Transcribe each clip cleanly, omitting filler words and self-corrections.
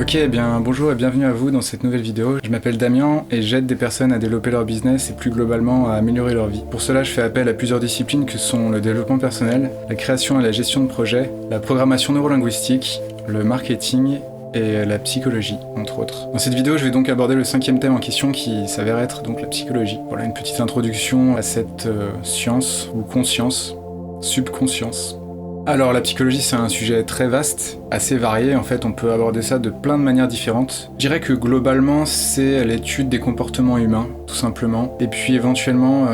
Ok, eh bien bonjour et bienvenue à vous dans cette nouvelle vidéo. Je m'appelle Damien et j'aide des personnes à développer leur business et plus globalement à améliorer leur vie. Pour cela, je fais appel à plusieurs disciplines que sont le développement personnel, la création et la gestion de projets, la programmation neurolinguistique, le marketing et la psychologie, entre autres. Dans cette vidéo, je vais donc aborder le 5e thème en question qui s'avère être donc la psychologie. Voilà une petite introduction à cette science ou conscience, subconscience. Alors la psychologie c'est un sujet très vaste, assez varié, en fait on peut aborder ça de plein de manières différentes. Je dirais que globalement c'est l'étude des comportements humains, tout simplement, et puis éventuellement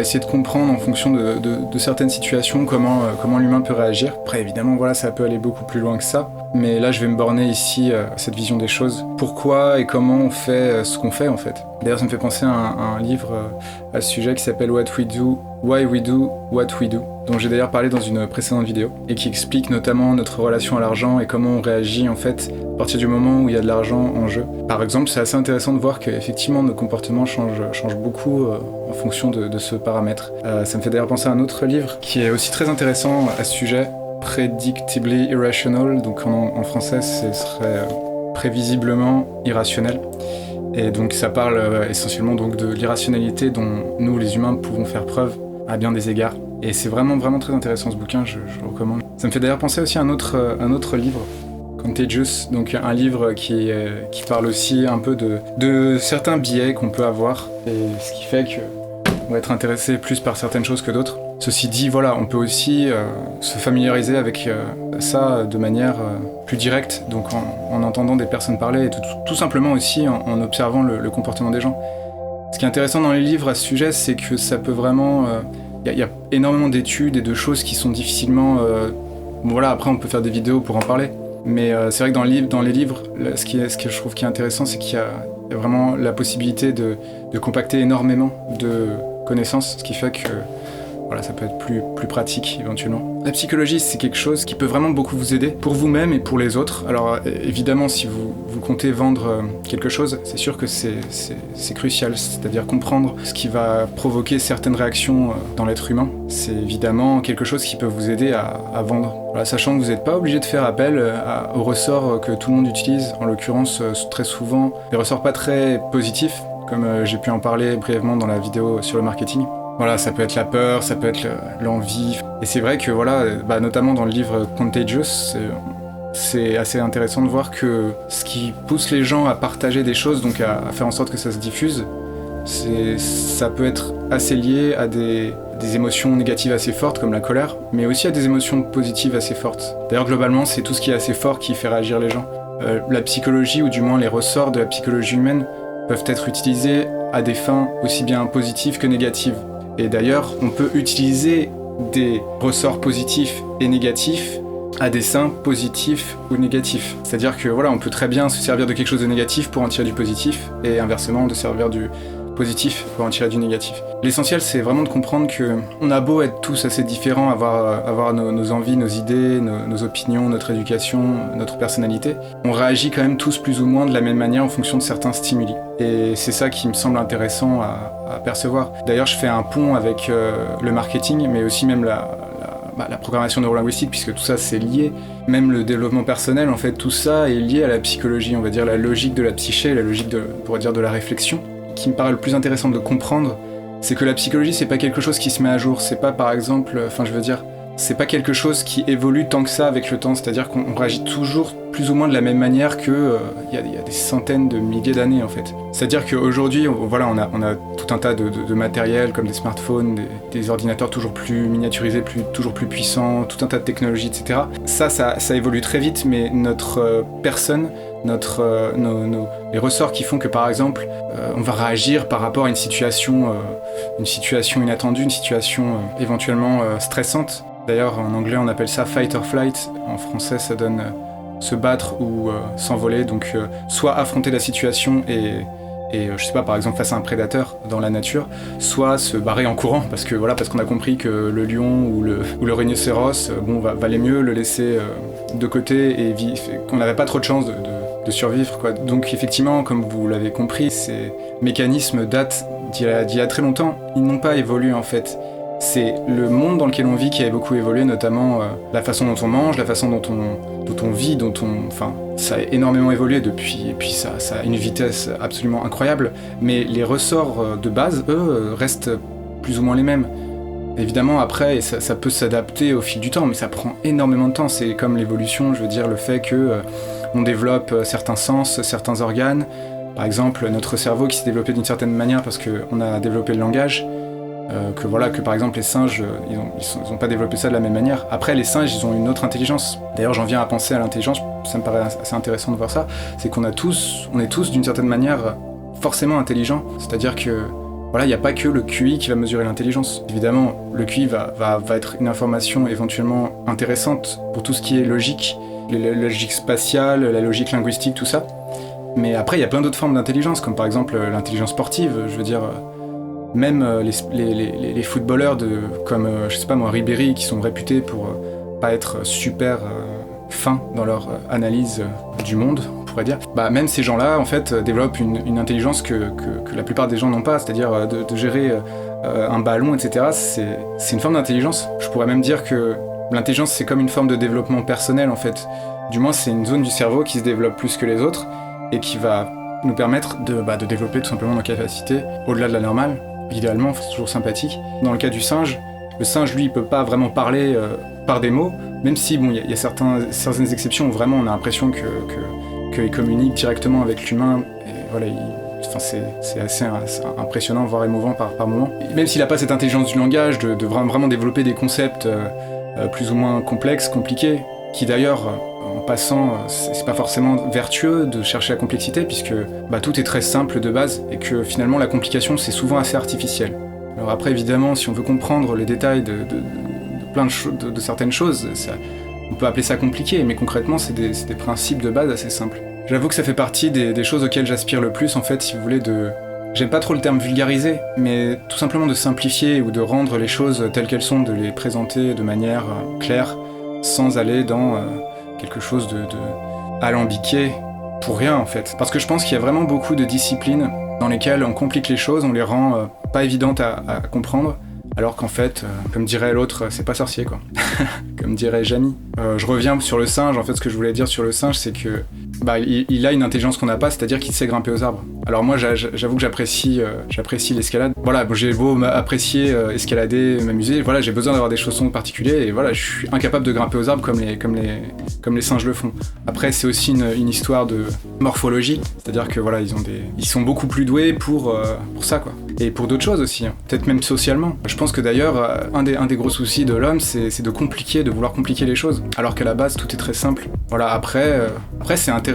essayer de comprendre en fonction de certaines situations comment l'humain peut réagir. Après évidemment voilà ça peut aller beaucoup plus loin que ça, mais là je vais me borner ici à cette vision des choses. Pourquoi et comment on fait ce qu'on fait en fait. D'ailleurs ça me fait penser à un livre à ce sujet qui s'appelle What We Do, Why We Do, What We Do, dont j'ai d'ailleurs parlé dans une précédente vidéo, et qui explique notamment notre relation à l'argent et comment on réagit en fait à partir du moment où il y a de l'argent en jeu. Par exemple, c'est assez intéressant de voir qu'effectivement nos comportements changent beaucoup en fonction de ce paramètre. Ça me fait d'ailleurs penser à un autre livre qui est aussi très intéressant à ce sujet, Predictably Irrational, donc en français ce serait prévisiblement irrationnel. Et donc ça parle essentiellement donc de l'irrationalité dont nous les humains pouvons faire preuve à bien des égards. Et c'est vraiment très intéressant ce bouquin, je le recommande. Ça me fait d'ailleurs penser aussi à un autre livre, Contagious, donc un livre qui parle aussi un peu de certains biais qu'on peut avoir, et ce qui fait qu'on va être intéressé plus par certaines choses que d'autres. Ceci dit, voilà, on peut aussi se familiariser avec ça de manière plus directe, donc en entendant des personnes parler, et tout simplement aussi en observant le comportement des gens. Ce qui est intéressant dans les livres à ce sujet, c'est que ça peut vraiment... Il y a énormément d'études et de choses qui sont difficilement... après on peut faire des vidéos pour en parler, mais c'est vrai que dans les livres, ce que je trouve qui est intéressant, c'est qu'il y a vraiment la possibilité de compacter énormément de connaissances, ce qui fait que ça peut être plus pratique éventuellement. La psychologie, c'est quelque chose qui peut vraiment beaucoup vous aider, pour vous-même et pour les autres. Alors évidemment, si vous comptez vendre quelque chose, c'est sûr que c'est crucial, c'est-à-dire comprendre ce qui va provoquer certaines réactions dans l'être humain. C'est évidemment quelque chose qui peut vous aider à vendre. Voilà, sachant que vous n'êtes pas obligé de faire appel aux ressorts que tout le monde utilise, en l'occurrence très souvent des ressorts pas très positifs, comme j'ai pu en parler brièvement dans la vidéo sur le marketing. Voilà, ça peut être la peur, ça peut être l'envie. Et c'est vrai que notamment dans le livre Contagious, c'est assez intéressant de voir que ce qui pousse les gens à partager des choses, donc à faire en sorte que ça se diffuse, ça peut être assez lié à des émotions négatives assez fortes comme la colère, mais aussi à des émotions positives assez fortes. D'ailleurs globalement c'est tout ce qui est assez fort qui fait réagir les gens. La psychologie, ou du moins les ressorts de la psychologie humaine, peuvent être utilisés à des fins aussi bien positives que négatives. Et d'ailleurs, on peut utiliser des ressorts positifs et négatifs à des fins positifs ou négatifs. C'est-à-dire que on peut très bien se servir de quelque chose de négatif pour en tirer du positif, et inversement de servir du positif pour en tirer du négatif. L'essentiel, c'est vraiment de comprendre que on a beau être tous assez différents, avoir nos envies, nos idées, nos opinions, notre éducation, notre personnalité, on réagit quand même tous plus ou moins de la même manière en fonction de certains stimuli. Et c'est ça qui me semble intéressant à percevoir. D'ailleurs, je fais un pont avec le marketing, mais aussi même la programmation neurolinguistique, puisque tout ça c'est lié. Même le développement personnel, en fait, tout ça est lié à la psychologie, on va dire la logique de la psyché, la logique de la réflexion. Qui me paraît le plus intéressant de comprendre, c'est que la psychologie, c'est pas quelque chose qui se met à jour, c'est pas par exemple, c'est pas quelque chose qui évolue tant que ça avec le temps, c'est-à-dire qu'on réagit toujours plus ou moins de la même manière que il y a des centaines de milliers d'années en fait. C'est-à-dire qu'aujourd'hui, on a tout un tas de matériel comme des smartphones, des ordinateurs toujours plus miniaturisés, toujours plus puissants, tout un tas de technologies, etc. Ça évolue très vite, mais notre personne, les ressorts qui font que par exemple on va réagir par rapport à une situation inattendue, une situation éventuellement stressante. D'ailleurs en anglais on appelle ça fight or flight, en français ça donne se battre ou s'envoler, donc soit affronter la situation et je sais pas, par exemple face à un prédateur dans la nature, soit se barrer en courant parce qu'on a compris que le lion ou le rhinocéros valait mieux le laisser de côté et qu'on n'avait pas trop de chance de survivre quoi. Donc effectivement, comme vous l'avez compris, ces mécanismes datent d'il y a très longtemps. Ils n'ont pas évolué en fait. C'est le monde dans lequel on vit qui a beaucoup évolué, notamment la façon dont on mange, la façon dont on vit, enfin, ça a énormément évolué depuis, et puis ça a une vitesse absolument incroyable, mais les ressorts de base, eux, restent plus ou moins les mêmes. Évidemment, après, ça peut s'adapter au fil du temps, mais ça prend énormément de temps. C'est comme l'évolution, je veux dire, le fait que on développe certains sens, certains organes. Par exemple, notre cerveau qui s'est développé d'une certaine manière parce qu'on a développé le langage. Que par exemple les singes, ils ont pas développé ça de la même manière. Après, les singes, ils ont une autre intelligence. D'ailleurs, j'en viens à penser à l'intelligence, ça me paraît assez intéressant de voir ça. C'est qu'on est tous d'une certaine manière forcément intelligents. C'est-à-dire que voilà, il n'y a pas que le QI qui va mesurer l'intelligence. Évidemment, le QI va être une information éventuellement intéressante pour tout ce qui est logique, la logique spatiale, la logique linguistique, tout ça. Mais après, il y a plein d'autres formes d'intelligence, comme par exemple l'intelligence sportive. Je veux dire, même les footballeurs comme, je sais pas moi, Ribéry, qui sont réputés pour pas être super fins dans leur analyse du monde, on pourrait dire. Bah, même ces gens-là, en fait, développent une intelligence que la plupart des gens n'ont pas, c'est-à-dire de gérer un ballon, etc. C'est une forme d'intelligence. Je pourrais même dire que l'intelligence, c'est comme une forme de développement personnel, en fait. Du moins, c'est une zone du cerveau qui se développe plus que les autres et qui va nous permettre de développer tout simplement nos capacités au-delà de la normale. Idéalement, c'est toujours sympathique. Dans le cas du singe, le singe, lui, il peut pas vraiment parler par des mots, même si, bon, il y a certaines exceptions où vraiment on a l'impression qu'il communique directement avec l'humain, et voilà, c'est assez impressionnant, voire émouvant par moments. Même s'il n'a pas cette intelligence du langage, de vraiment développer des concepts plus ou moins complexes, compliqués, qui d'ailleurs, en passant, c'est pas forcément vertueux de chercher la complexité, puisque tout est très simple de base, et que finalement la complication c'est souvent assez artificiel. Alors après, évidemment, si on veut comprendre les détails de certaines choses, on peut appeler ça compliqué, mais concrètement c'est des principes de base assez simples. J'avoue que ça fait partie des choses auxquelles j'aspire le plus, en fait, si vous voulez, j'aime pas trop le terme vulgariser, mais tout simplement de simplifier ou de rendre les choses telles qu'elles sont, de les présenter de manière claire, sans aller dans quelque chose de alambiqué pour rien, en fait. Parce que je pense qu'il y a vraiment beaucoup de disciplines dans lesquelles on complique les choses, on les rend pas évidentes à comprendre, alors qu'en fait, comme dirait l'autre, c'est pas sorcier, quoi. Comme dirait Jamy. Je reviens sur le singe, en fait, ce que je voulais dire sur le singe, c'est que il a une intelligence qu'on n'a pas, c'est-à-dire qu'il sait grimper aux arbres. Alors moi, j'avoue que j'apprécie l'escalade. Voilà, j'ai beau apprécier escalader, m'amuser, voilà, j'ai besoin d'avoir des chaussons particuliers, et voilà, je suis incapable de grimper aux arbres comme les singes le font. Après, c'est aussi une histoire de morphologie, c'est-à-dire que voilà, ils sont beaucoup plus doués pour ça, quoi. Et pour d'autres choses aussi, hein. Peut-être même socialement. Je pense que d'ailleurs, un des gros soucis de l'homme, c'est de vouloir compliquer les choses, alors qu'à la base, tout est très simple. Voilà, après c'est intéressant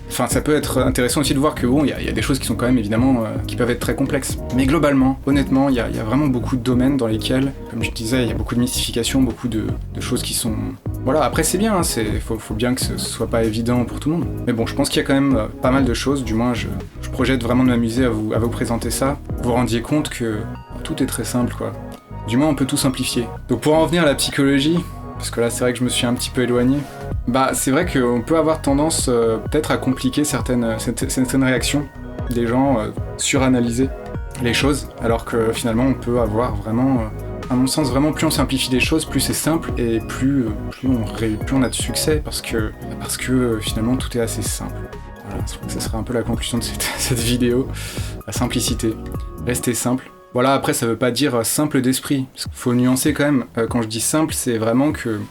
Enfin, ça peut être intéressant aussi de voir que bon, il y a des choses qui sont quand même évidemment qui peuvent être très complexes. Mais globalement, honnêtement, il y a vraiment beaucoup de domaines dans lesquels, comme je disais, il y a beaucoup de mystification, beaucoup de choses qui sont... Voilà, après c'est bien, hein, faut bien que ce soit pas évident pour tout le monde. Mais bon, je pense qu'il y a quand même pas mal de choses, du moins je projette vraiment de m'amuser à vous présenter ça. Vous vous rendiez compte que tout est très simple, quoi. Du moins on peut tout simplifier. Donc pour en revenir à la psychologie, parce que là c'est vrai que je me suis un petit peu éloigné, c'est vrai qu'on peut avoir tendance peut-être à compliquer certaines réactions des gens, suranalyser les choses, alors que finalement on peut avoir vraiment, à mon sens, vraiment plus on simplifie les choses, plus c'est simple et plus on a de succès, parce que finalement tout est assez simple. Voilà, je crois que ce sera un peu la conclusion de cette vidéo, la simplicité, rester simple. Voilà, après ça veut pas dire simple d'esprit, faut nuancer quand même, quand je dis simple, c'est vraiment que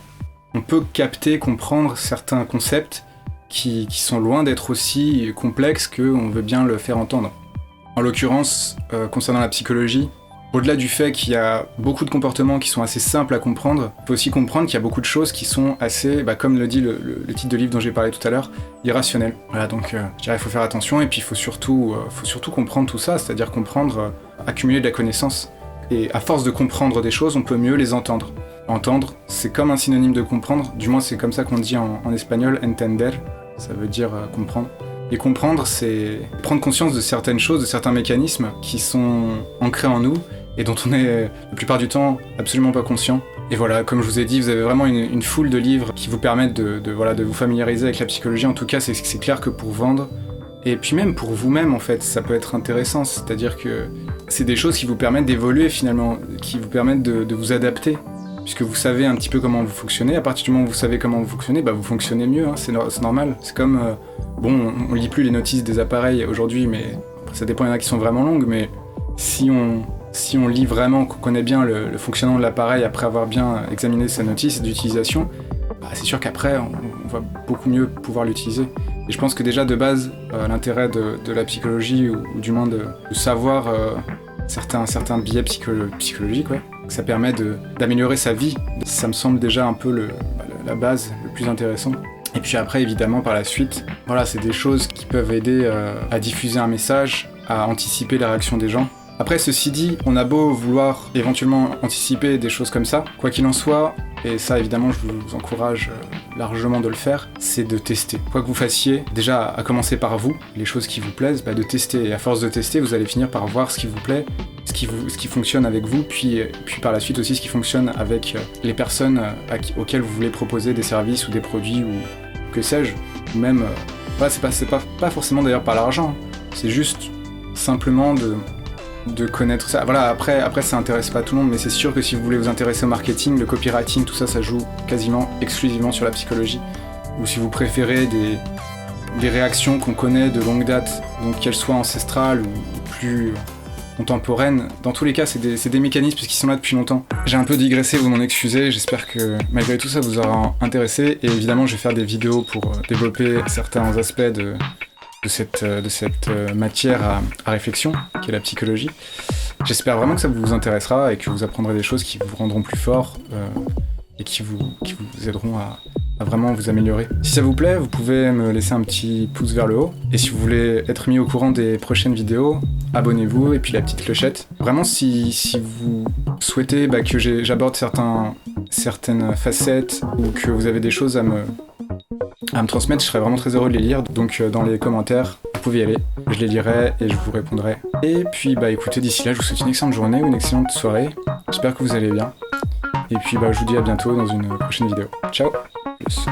on peut capter, comprendre certains concepts qui sont loin d'être aussi complexes qu'on veut bien le faire entendre. En l'occurrence, concernant la psychologie, au-delà du fait qu'il y a beaucoup de comportements qui sont assez simples à comprendre, il faut aussi comprendre qu'il y a beaucoup de choses qui sont assez, comme le dit le titre de livre dont j'ai parlé tout à l'heure, irrationnelles. Voilà, donc je dirais qu'il faut faire attention, et puis il faut surtout comprendre tout ça, c'est-à-dire comprendre, accumuler de la connaissance. Et à force de comprendre des choses, on peut mieux les entendre. Entendre, c'est comme un synonyme de comprendre, du moins c'est comme ça qu'on dit en espagnol, entender, ça veut dire comprendre. Et comprendre, c'est prendre conscience de certaines choses, de certains mécanismes qui sont ancrés en nous et dont on est la plupart du temps absolument pas conscient. Et voilà, comme je vous ai dit, vous avez vraiment une foule de livres qui vous permettent de vous familiariser avec la psychologie. En tout cas, c'est clair que pour vendre, et puis même pour vous-même en fait, ça peut être intéressant, c'est-à-dire que c'est des choses qui vous permettent d'évoluer finalement, qui vous permettent de vous adapter. Puisque vous savez un petit peu comment vous fonctionnez, à partir du moment où vous savez comment vous fonctionnez, vous fonctionnez mieux, hein, c'est normal. C'est comme, on lit plus les notices des appareils aujourd'hui, mais ça dépend, il y en a qui sont vraiment longues, mais si on lit vraiment, qu'on connaît bien le fonctionnement de l'appareil après avoir bien examiné sa notice d'utilisation, c'est sûr qu'après, on va beaucoup mieux pouvoir l'utiliser. Et je pense que déjà de base, l'intérêt de la psychologie, ou du moins de savoir certains biais psychologiques, ouais, ça permet d'améliorer sa vie. Ça me semble déjà un peu la base, le plus intéressant. Et puis après, évidemment, par la suite, voilà, c'est des choses qui peuvent aider à diffuser un message, à anticiper la réaction des gens. Après, ceci dit, on a beau vouloir éventuellement anticiper des choses comme ça, quoi qu'il en soit, et ça évidemment je vous encourage largement de le faire, c'est de tester. Quoi que vous fassiez, déjà à commencer par vous, les choses qui vous plaisent, de tester. Et à force de tester, vous allez finir par voir ce qui vous plaît, ce qui fonctionne avec vous, puis par la suite aussi ce qui fonctionne avec les personnes auxquelles vous voulez proposer des services ou des produits ou que sais-je. Ou même, c'est pas forcément d'ailleurs par l'argent, c'est juste simplement de connaître ça. Voilà, après ça intéresse pas tout le monde, mais c'est sûr que si vous voulez vous intéresser au marketing, le copywriting, tout ça, ça joue quasiment exclusivement sur la psychologie. Ou si vous préférez des réactions qu'on connaît de longue date, donc qu'elles soient ancestrales ou plus contemporaines, dans tous les cas, c'est des mécanismes qui sont là depuis longtemps. J'ai un peu digressé, vous m'en excusez, j'espère que malgré tout ça vous aura intéressé, et évidemment je vais faire des vidéos pour développer certains aspects de cette matière à réflexion, qui est la psychologie. J'espère vraiment que ça vous intéressera et que vous apprendrez des choses qui vous rendront plus fort et qui vous aideront à vraiment vous améliorer. Si ça vous plaît, vous pouvez me laisser un petit pouce vers le haut. Et si vous voulez être mis au courant des prochaines vidéos, abonnez-vous et puis la petite clochette. Vraiment, si vous souhaitez que j'aborde certaines facettes ou que vous avez des choses à me transmettre, je serais vraiment très heureux de les lire. Donc dans les commentaires, vous pouvez y aller, je les lirai et je vous répondrai. Et puis écoutez, d'ici là, je vous souhaite une excellente journée ou une excellente soirée. J'espère que vous allez bien. Et puis je vous dis à bientôt dans une prochaine vidéo. Ciao. Plus.